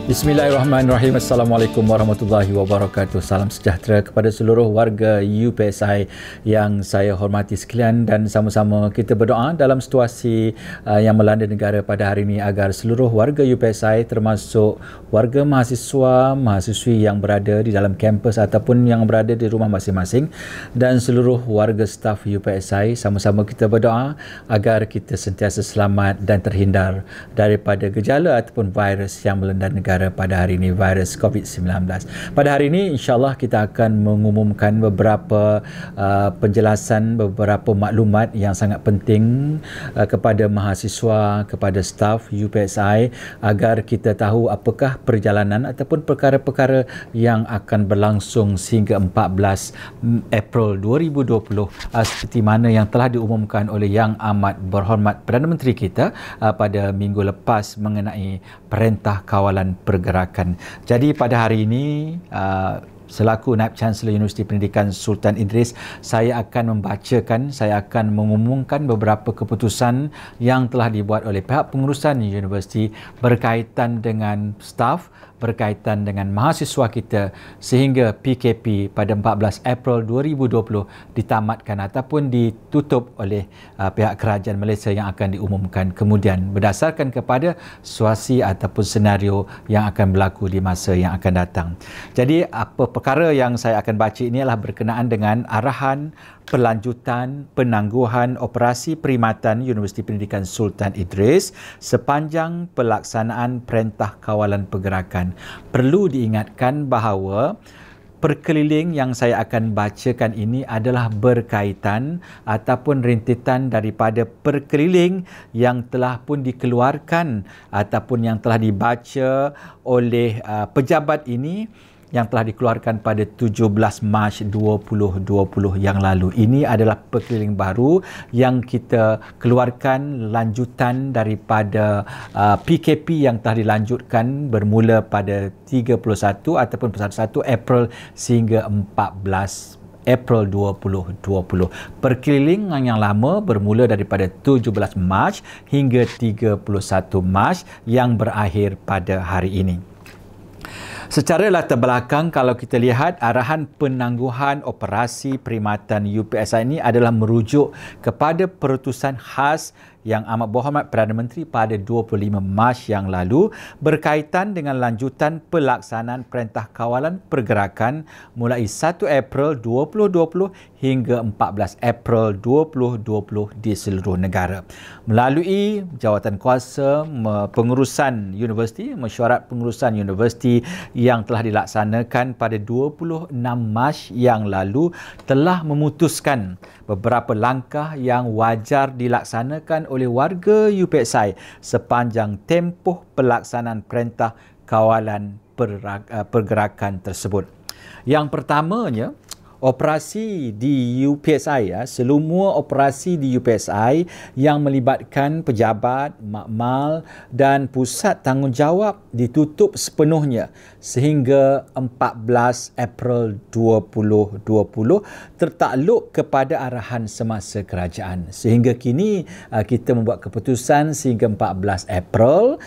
Bismillahirrahmanirrahim. Assalamualaikum warahmatullahi wabarakatuh. Salam sejahtera kepada seluruh warga UPSI yang saya hormati sekalian, dan sama-sama kita berdoa dalam situasi yang melanda negara pada hari ini agar seluruh warga UPSI termasuk warga mahasiswa, mahasiswi yang berada di dalam kampus ataupun yang berada di rumah masing-masing dan seluruh warga staf UPSI, sama-sama kita berdoa agar kita sentiasa selamat dan terhindar daripada gejala ataupun virus yang melanda negara pada hari ini, virus COVID-19. Pada hari ini insya-Allah kita akan mengumumkan beberapa penjelasan, beberapa maklumat yang sangat penting kepada mahasiswa, kepada staf UPSI agar kita tahu apakah perjalanan ataupun perkara-perkara yang akan berlangsung sehingga 14 April 2020 seperti mana yang telah diumumkan oleh Yang Amat Berhormat Perdana Menteri kita pada minggu lepas mengenai Perintah Kawalan Pergerakan. Jadi pada hari ini selaku Naib Chancellor Universiti Pendidikan Sultan Idris, saya akan mengumumkan beberapa keputusan yang telah dibuat oleh pihak pengurusan universiti berkaitan dengan staf, berkaitan dengan mahasiswa kita sehingga PKP pada 14 April 2020 ditamatkan ataupun ditutup oleh pihak kerajaan Malaysia yang akan diumumkan kemudian berdasarkan kepada situasi ataupun senario yang akan berlaku di masa yang akan datang. Jadi apa perkara yang saya akan baca ini adalah berkenaan dengan arahan pelanjutan penangguhan operasi perkhidmatan Universiti Pendidikan Sultan Idris sepanjang pelaksanaan Perintah Kawalan Pergerakan. Perlu diingatkan bahawa perkeliling yang saya akan bacakan ini adalah berkaitan ataupun rintitan daripada perkeliling yang telah pun dikeluarkan ataupun yang telah dibaca oleh pejabat ini yang telah dikeluarkan pada 17 Mac 2020 yang lalu. Ini adalah perkeliling baru yang kita keluarkan lanjutan daripada PKP yang telah dilanjutkan bermula pada 31 ataupun 1 April sehingga 14 April 2020. Perkeliling yang lama bermula daripada 17 Mac hingga 31 Mac yang berakhir pada hari ini. Secara latar belakang, kalau kita lihat arahan penangguhan operasi perkhidmatan UPSI ini adalah merujuk kepada perutusan khas Yang Amat Berhormat Perdana Menteri pada 25 Mac yang lalu berkaitan dengan lanjutan pelaksanaan Perintah Kawalan Pergerakan mulai 1 April 2020 hingga 14 April 2020 di seluruh negara. Melalui jawatan kuasa pengurusan universiti, mesyuarat pengurusan universiti yang telah dilaksanakan pada 26 Mac yang lalu telah memutuskan beberapa langkah yang wajar dilaksanakan oleh warga UPSI sepanjang tempoh pelaksanaan Perintah Kawalan Pergerakan tersebut. Yang pertamanya, operasi di UPSI, semua operasi di UPSI yang melibatkan pejabat, makmal dan pusat tanggungjawab ditutup sepenuhnya sehingga 14 April 2020 tertakluk kepada arahan semasa kerajaan. Sehingga kini kita membuat keputusan sehingga 14 April,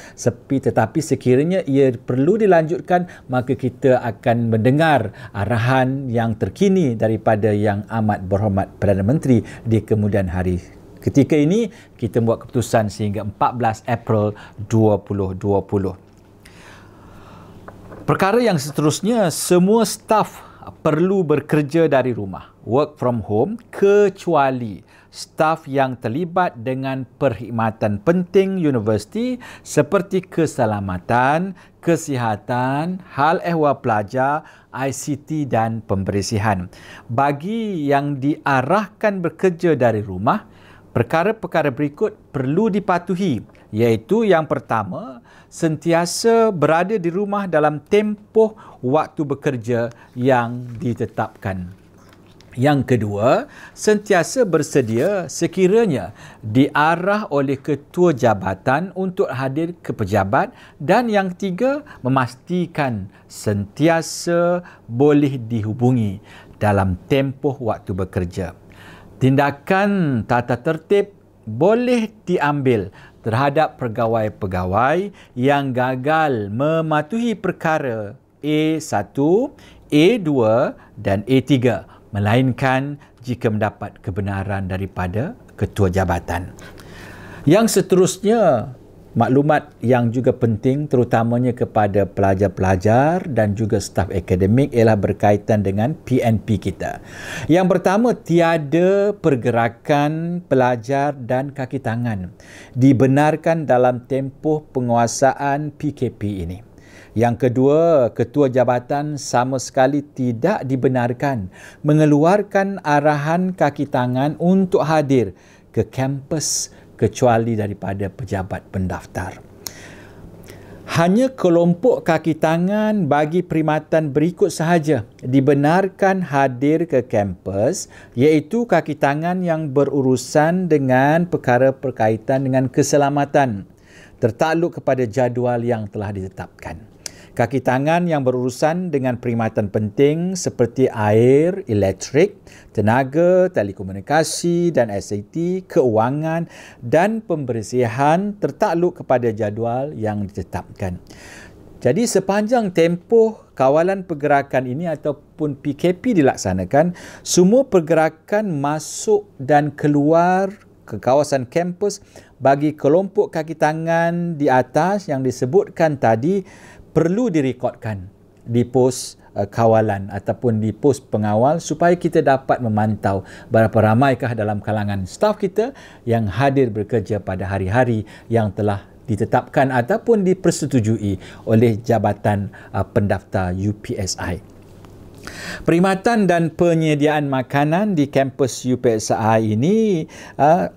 tetapi sekiranya ia perlu dilanjutkan, maka kita akan mendengar arahan yang terkini daripada Yang Amat Berhormat Perdana Menteri di kemudian hari. Ketika ini kita membuat keputusan sehingga 14 April 2020. Perkara yang seterusnya, semua staf perlu bekerja dari rumah, work from home, kecuali staf yang terlibat dengan perkhidmatan penting universiti seperti keselamatan, kesihatan, hal ehwal pelajar, ICT dan pembersihan. Bagi yang diarahkan bekerja dari rumah, perkara-perkara berikut perlu dipatuhi, iaitu yang pertama, sentiasa berada di rumah dalam tempoh waktu bekerja yang ditetapkan. Yang kedua, sentiasa bersedia sekiranya diarah oleh ketua jabatan untuk hadir ke pejabat. Dan yang ketiga, memastikan sentiasa boleh dihubungi dalam tempoh waktu bekerja. Tindakan tata tertib boleh diambil, terhadap pegawai-pegawai yang gagal mematuhi perkara A1, A2 dan A3, melainkan jika mendapat kebenaran daripada ketua jabatan. Yang seterusnya, maklumat yang juga penting terutamanya kepada pelajar-pelajar dan juga staf akademik ialah berkaitan dengan PNP kita. Yang pertama, tiada pergerakan pelajar dan kaki tangan dibenarkan dalam tempoh penguasaan PKP ini. Yang kedua, ketua jabatan sama sekali tidak dibenarkan mengeluarkan arahan kaki tangan untuk hadir ke kampus kecuali daripada pejabat pendaftar. Hanya kelompok kaki tangan bagi perkhidmatan berikut sahaja dibenarkan hadir ke kampus, iaitu kaki tangan yang berurusan dengan perkara berkaitan dengan keselamatan tertakluk kepada jadual yang telah ditetapkan. Kaki tangan yang berurusan dengan perkhidmatan penting seperti air, elektrik, tenaga, telekomunikasi dan SAT, keuangan dan pembersihan tertakluk kepada jadual yang ditetapkan. Jadi sepanjang tempoh kawalan pergerakan ini ataupun PKP dilaksanakan, semua pergerakan masuk dan keluar ke kawasan kampus bagi kelompok kaki tangan di atas yang disebutkan tadi perlu direkodkan di pos kawalan ataupun di pos pengawal supaya kita dapat memantau berapa ramaikah dalam kalangan staf kita yang hadir bekerja pada hari-hari yang telah ditetapkan ataupun dipersetujui oleh Jabatan Pendaftar UPSI. Perkhidmatan dan penyediaan makanan di kampus UPSI ini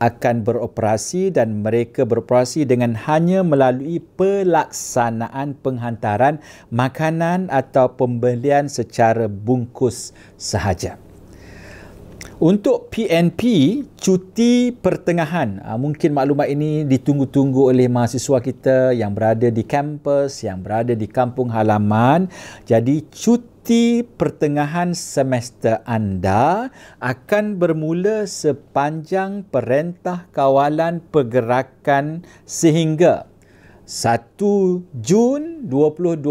akan beroperasi dan mereka beroperasi dengan hanya melalui pelaksanaan penghantaran makanan atau pembelian secara bungkus sahaja. Untuk PNP, cuti pertengahan, mungkin maklumat ini ditunggu-tunggu oleh mahasiswa kita yang berada di kampus, yang berada di kampung halaman. Jadi, cuti pertengahan semester anda akan bermula sepanjang Perintah Kawalan Pergerakan sehingga 1 Jun 2020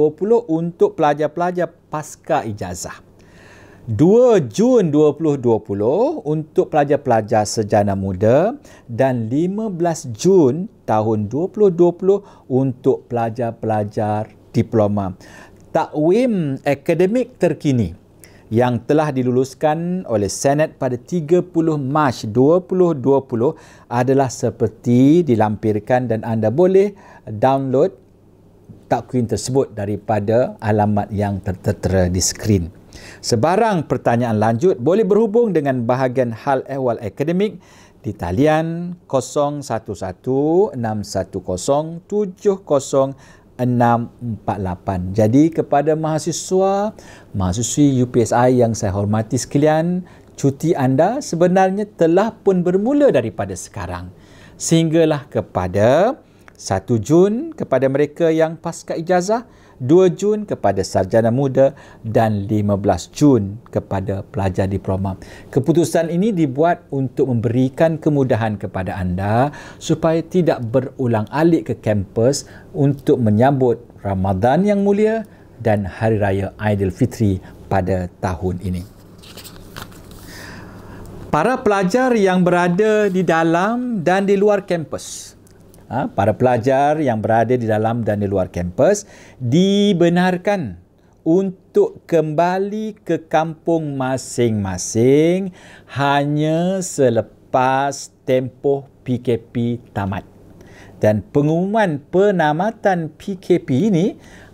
untuk pelajar-pelajar pasca ijazah. 2 Jun 2020 untuk pelajar-pelajar sarjana muda dan 15 Jun tahun 2020 untuk pelajar-pelajar diploma. Takwim akademik terkini yang telah diluluskan oleh Senat pada 30 Mac 2020 adalah seperti dilampirkan dan anda boleh download takwim tersebut daripada alamat yang tertera di skrin. Sebarang pertanyaan lanjut boleh berhubung dengan bahagian hal ehwal akademik di talian 01161070 Jadi kepada mahasiswi UPSI yang saya hormati sekalian, cuti anda sebenarnya telah pun bermula daripada sekarang. Sehinggalah kepada 1 Jun kepada mereka yang pasca ijazah, 2 Jun kepada sarjana muda dan 15 Jun kepada pelajar diploma. Keputusan ini dibuat untuk memberikan kemudahan kepada anda supaya tidak berulang-alik ke kampus untuk menyambut Ramadan yang mulia dan Hari Raya Aidilfitri pada tahun ini. Para pelajar yang berada di dalam dan di luar kampus, para pelajar yang berada di dalam dan di luar kampus dibenarkan untuk kembali ke kampung masing-masing hanya selepas tempoh PKP tamat. Dan pengumuman penamatan PKP ini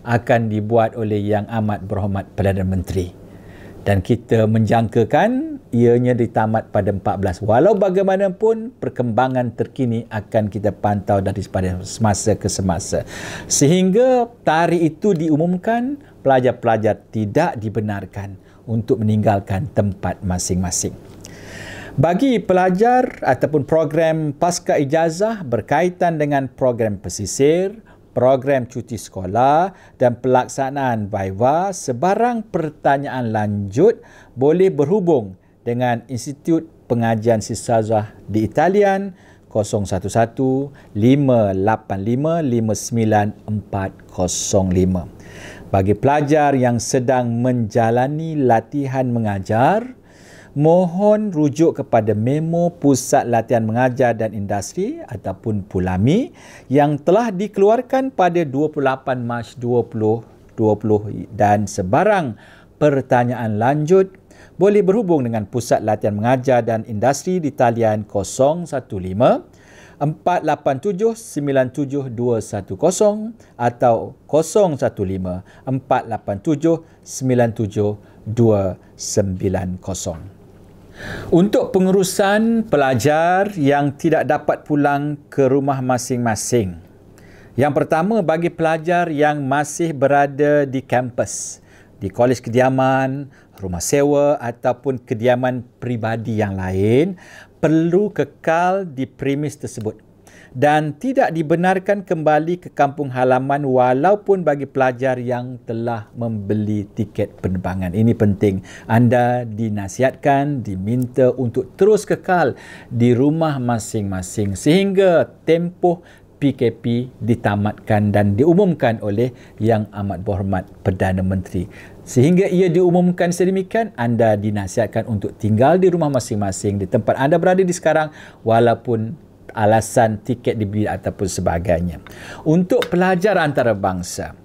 akan dibuat oleh Yang Amat Berhormat Perdana Menteri. Dan kita menjangkakan ianya ditamat pada 14. Walau bagaimanapun, perkembangan terkini akan kita pantau dari semasa ke semasa. Sehingga tarikh itu diumumkan, pelajar-pelajar tidak dibenarkan untuk meninggalkan tempat masing-masing. Bagi pelajar ataupun program pasca ijazah berkaitan dengan program pesisir, program cuti sekolah dan pelaksanaan Viva, sebarang pertanyaan lanjut boleh berhubung dengan Institut Pengajian Sisazah di Italian 011 585 59405. Bagi pelajar yang sedang menjalani latihan mengajar, mohon rujuk kepada memo Pusat Latihan Mengajar dan Industri ataupun PULAMI yang telah dikeluarkan pada 28 Mac 2020 dan sebarang pertanyaan lanjut boleh berhubung dengan Pusat Latihan Mengajar dan Industri di talian 015 487 97210 atau 015 487 97290. Untuk pengurusan pelajar yang tidak dapat pulang ke rumah masing-masing. Yang pertama, bagi pelajar yang masih berada di kampus, di kolej kediaman, rumah sewa ataupun kediaman peribadi yang lain, perlu kekal di premis tersebut dan tidak dibenarkan kembali ke kampung halaman walaupun bagi pelajar yang telah membeli tiket penerbangan. Ini penting. Anda dinasihatkan, diminta untuk terus kekal di rumah masing-masing sehingga tempoh PKP ditamatkan dan diumumkan oleh Yang Amat Berhormat Perdana Menteri. Sehingga ia diumumkan sedemikian, anda dinasihatkan untuk tinggal di rumah masing-masing di tempat anda berada di sekarang walaupun alasan tiket dibeli ataupun sebagainya. Untuk pelajar antarabangsa,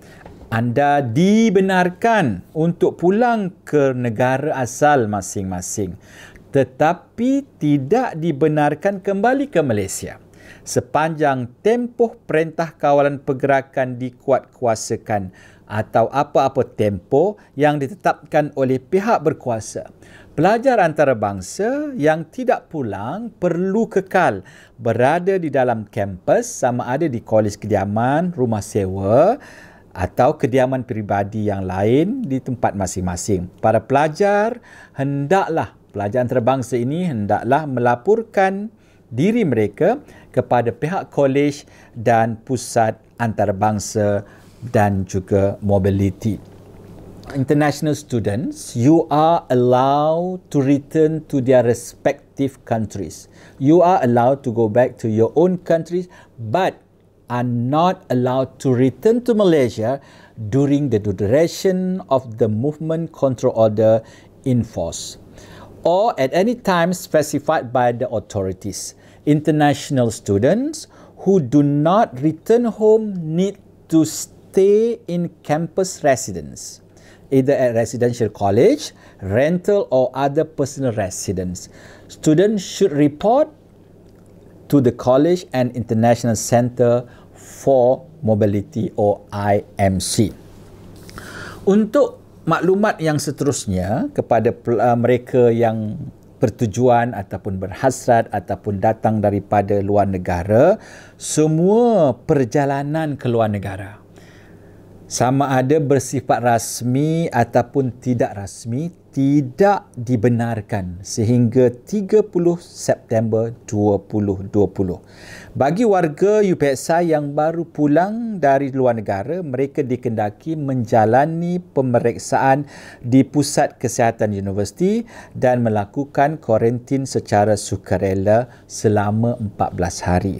anda dibenarkan untuk pulang ke negara asal masing-masing tetapi tidak dibenarkan kembali ke Malaysia sepanjang tempoh Perintah Kawalan Pergerakan dikuatkuasakan atau apa-apa tempoh yang ditetapkan oleh pihak berkuasa. Pelajar antarabangsa yang tidak pulang perlu kekal berada di dalam kampus sama ada di kolej kediaman, rumah sewa atau kediaman peribadi yang lain di tempat masing-masing. Para pelajar antarabangsa ini hendaklah melaporkan diri mereka kepada pihak kolej dan pusat antarabangsa dan juga mobility. International students, you are allowed to return to their respective countries. You are allowed to go back to your own countries, but are not allowed to return to Malaysia during the duration of the movement control order in force or at any time specified by the authorities. International students who do not return home need to stay in campus residence, either at residential college, rental or other personal residence. Students should report to the College and International Centre for Mobility or IMC. Untuk maklumat yang seterusnya kepada mereka yang bertujuan ataupun berhasrat ataupun datang daripada luar negara, semua perjalanan ke luar negara, sama ada bersifat rasmi ataupun tidak rasmi, tidak dibenarkan sehingga 30 September 2020. Bagi warga UPSI yang baru pulang dari luar negara, mereka dikendaki menjalani pemeriksaan di Pusat Kesihatan Universiti dan melakukan kuarantin secara sukarela selama 14 hari.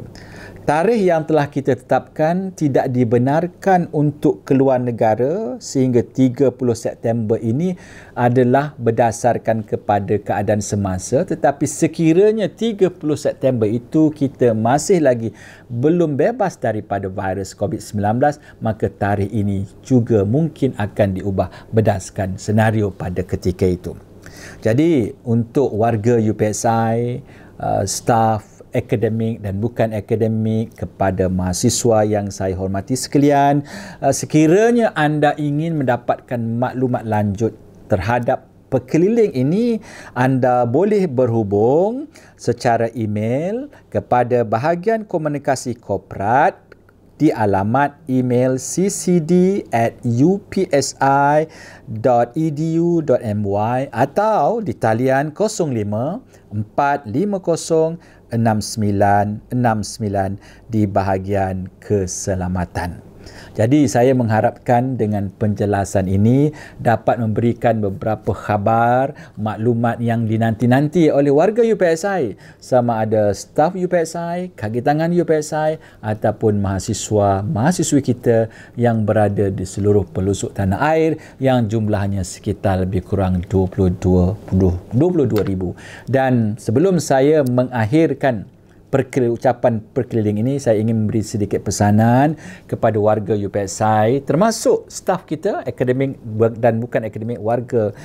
Tarikh yang telah kita tetapkan tidak dibenarkan untuk keluar negara sehingga 30 September ini adalah berdasarkan kepada keadaan semasa, tetapi sekiranya 30 September itu kita masih lagi belum bebas daripada virus COVID-19, maka tarikh ini juga mungkin akan diubah berdasarkan senario pada ketika itu. Jadi untuk warga UPSI, staf akademik dan bukan akademik, kepada mahasiswa yang saya hormati sekalian, sekiranya anda ingin mendapatkan maklumat lanjut terhadap pekeliling ini, anda boleh berhubung secara email kepada bahagian komunikasi korporat di alamat email ccd@upsi.edu.my atau di talian 05 450 6969 di bahagian keselamatan. Jadi saya mengharapkan dengan penjelasan ini dapat memberikan beberapa khabar, maklumat yang dinanti-nanti oleh warga UPSI, sama ada staf UPSI, kaki tangan UPSI ataupun mahasiswa-mahasiswi kita yang berada di seluruh pelosok tanah air yang jumlahnya sekitar lebih kurang 22,000. Dan sebelum saya mengakhirkan ucapan perkeliling ini, saya ingin memberi sedikit pesanan kepada warga UPSI, termasuk staf kita, akademik dan bukan akademik, warga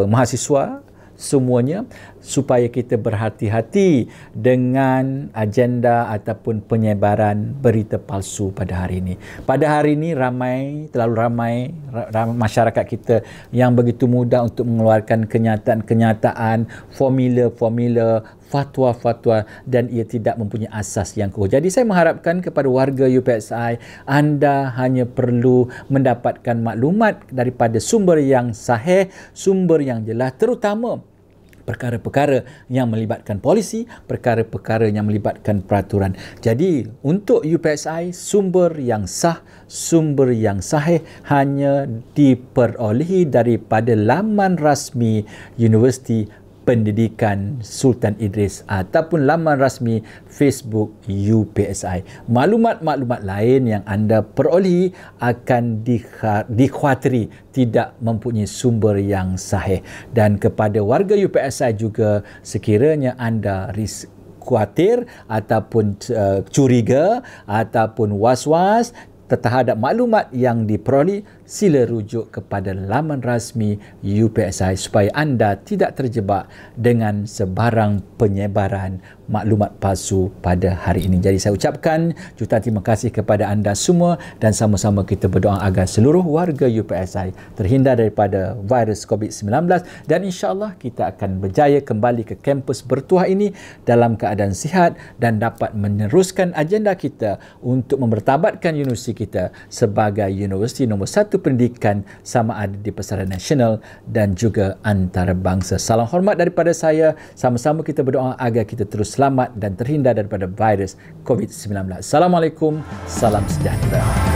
mahasiswa semuanya, supaya kita berhati-hati dengan agenda ataupun penyebaran berita palsu pada hari ini. Pada hari ini terlalu ramai masyarakat kita yang begitu mudah untuk mengeluarkan kenyataan-kenyataan, formula-formula, fatwa-fatwa, dan ia tidak mempunyai asas yang kukuh. Jadi saya mengharapkan kepada warga UPSI, anda hanya perlu mendapatkan maklumat daripada sumber yang sahih, sumber yang jelas, terutama perkara-perkara yang melibatkan polisi, perkara-perkara yang melibatkan peraturan. Jadi untuk UPSI, sumber yang sah, sumber yang sahih hanya diperolehi daripada laman rasmi Universiti Pendidikan Sultan Idris ataupun laman rasmi Facebook UPSI. Maklumat-maklumat lain yang anda perolehi akan dikhawatiri tidak mempunyai sumber yang sahih. Dan kepada warga UPSI juga, sekiranya anda khawatir ataupun curiga ataupun was-was terhadap maklumat yang diperoleh, sila rujuk kepada laman rasmi UPSI supaya anda tidak terjebak dengan sebarang penyebaran maklumat palsu pada hari ini. Jadi saya ucapkan jutaan terima kasih kepada anda semua dan sama-sama kita berdoa agar seluruh warga UPSI terhindar daripada virus COVID-19 dan insya-Allah kita akan berjaya kembali ke kampus bertuah ini dalam keadaan sihat dan dapat meneruskan agenda kita untuk memertabatkan universiti kita sebagai universiti nombor 1 pendidikan sama ada di pasaran nasional dan juga antarabangsa. Salam hormat daripada saya. Sama-sama kita berdoa agar kita terus selamat dan terhindar daripada virus COVID-19. Assalamualaikum, salam sejahtera.